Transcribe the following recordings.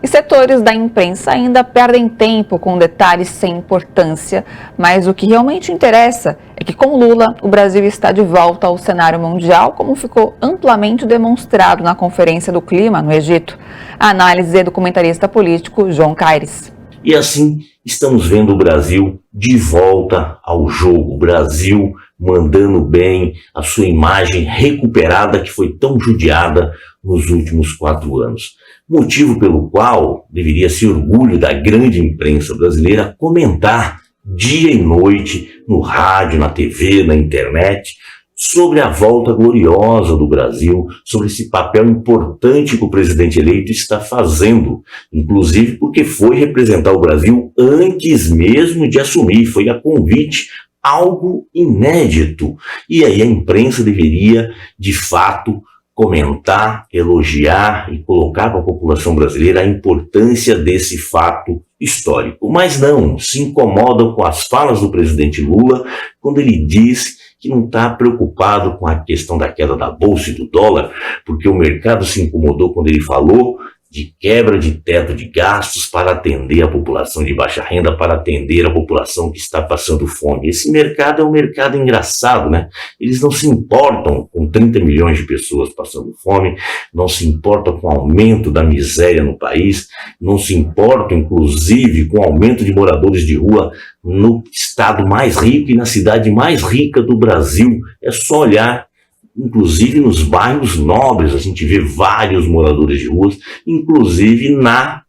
E setores da imprensa ainda perdem tempo com detalhes sem importância, mas o que realmente interessa é que com Lula, o Brasil está de volta ao cenário mundial, como ficou amplamente demonstrado na Conferência do Clima no Egito. A análise é do comentarista político João Caires. E assim, estamos vendo o Brasil de volta ao jogo. O Brasil mandando bem, a sua imagem recuperada que foi tão judiada nos últimos 4 anos. Motivo pelo qual deveria ser orgulho da grande imprensa brasileira comentar dia e noite, no rádio, na TV, na internet, sobre a volta gloriosa do Brasil, sobre esse papel importante que o presidente eleito está fazendo, inclusive porque foi representar o Brasil antes mesmo de assumir, foi a convite, algo inédito. E aí a imprensa deveria, de fato, comentar, elogiar e colocar para a população brasileira a importância desse fato histórico. Mas não, se incomodam com as falas do presidente Lula quando ele diz que não está preocupado com a questão da queda da bolsa e do dólar, porque o mercado se incomodou quando ele falou de quebra de teto de gastos para atender a população de baixa renda, para atender a população que está passando fome. Esse mercado é um mercado engraçado, né? Eles não se importam com 30 milhões de pessoas passando fome, não se importam com o aumento da miséria no país, não se importam, inclusive, com o aumento de moradores de rua no estado mais rico e na cidade mais rica do Brasil. É só olhar. Inclusive nos bairros nobres, a gente vê vários moradores de ruas, inclusive na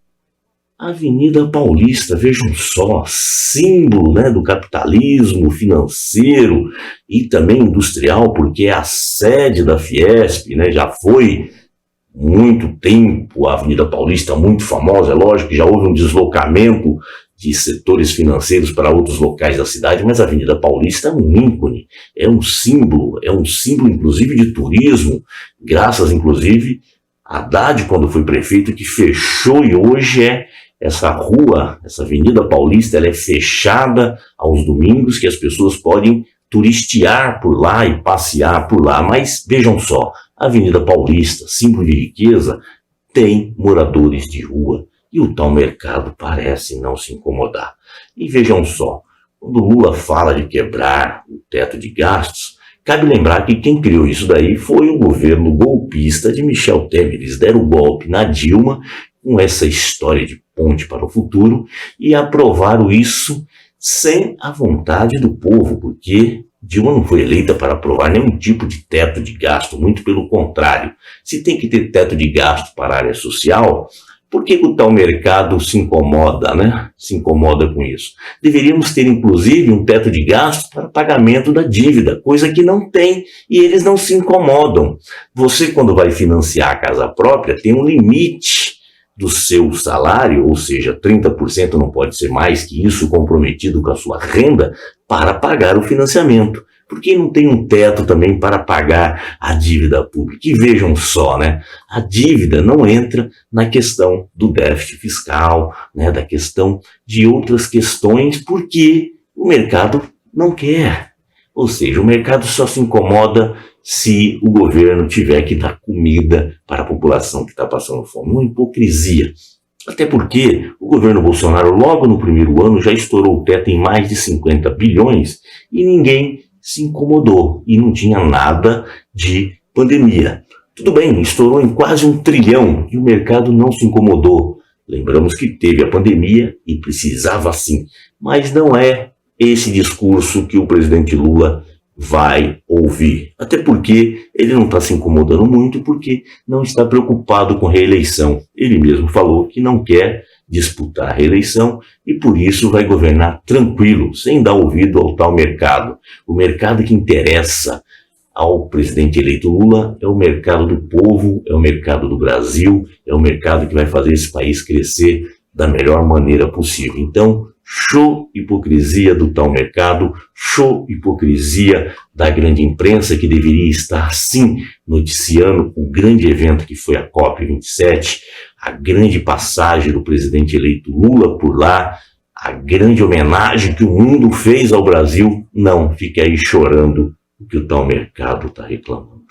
Avenida Paulista, vejam só, símbolo, né, do capitalismo financeiro e também industrial, porque é a sede da Fiesp, né, já foi muito tempo a Avenida Paulista muito famosa, é lógico que já houve um deslocamento de setores financeiros para outros locais da cidade, mas a Avenida Paulista é um ícone, é um símbolo inclusive de turismo, graças inclusive a Haddad, quando foi prefeito, que fechou, e hoje essa rua, essa Avenida Paulista, ela é fechada aos domingos, que as pessoas podem turistear por lá e passear por lá. Mas vejam só, a Avenida Paulista, símbolo de riqueza, tem moradores de rua. E o tal mercado parece não se incomodar. E vejam só, quando Lula fala de quebrar o teto de gastos, cabe lembrar que quem criou isso daí foi o governo golpista de Michel Temer. Eles deram o golpe na Dilma com essa história de ponte para o futuro e aprovaram isso sem a vontade do povo, porque Dilma não foi eleita para aprovar nenhum tipo de teto de gasto, muito pelo contrário. Se tem que ter teto de gasto para a área social, por que o tal mercado se incomoda, né? Se incomoda com isso. Deveríamos ter, inclusive, um teto de gastos para pagamento da dívida, coisa que não tem, e eles não se incomodam. Você, quando vai financiar a casa própria, tem um limite do seu salário, ou seja, 30% não pode ser mais que isso comprometido com a sua renda para pagar o financiamento. Por que não tem um teto também para pagar a dívida pública? E vejam só, né? A dívida não entra na questão do déficit fiscal, né? Da questão de outras questões, porque o mercado não quer. Ou seja, o mercado só se incomoda se o governo tiver que dar comida para a população que está passando fome. Uma hipocrisia. Até porque o governo Bolsonaro, logo no primeiro ano, já estourou o teto em mais de 50 bilhões e ninguém se incomodou e não tinha nada de pandemia. Tudo bem, estourou em quase 1 trilhão e o mercado não se incomodou. Lembramos que teve a pandemia e precisava sim, mas não é esse discurso que o presidente Lula vai ouvir. Até porque ele não está se incomodando muito, porque não está preocupado com reeleição. Ele mesmo falou que não quer disputar a reeleição e por isso vai governar tranquilo, sem dar ouvido ao tal mercado. O mercado que interessa ao presidente eleito Lula é o mercado do povo, é o mercado do Brasil, é o mercado que vai fazer esse país crescer da melhor maneira possível. Então, show hipocrisia do tal mercado, show hipocrisia da grande imprensa que deveria estar sim noticiando o grande evento que foi a COP27, a grande passagem do presidente eleito Lula por lá, a grande homenagem que o mundo fez ao Brasil. Não, fique aí chorando o que o tal mercado está reclamando.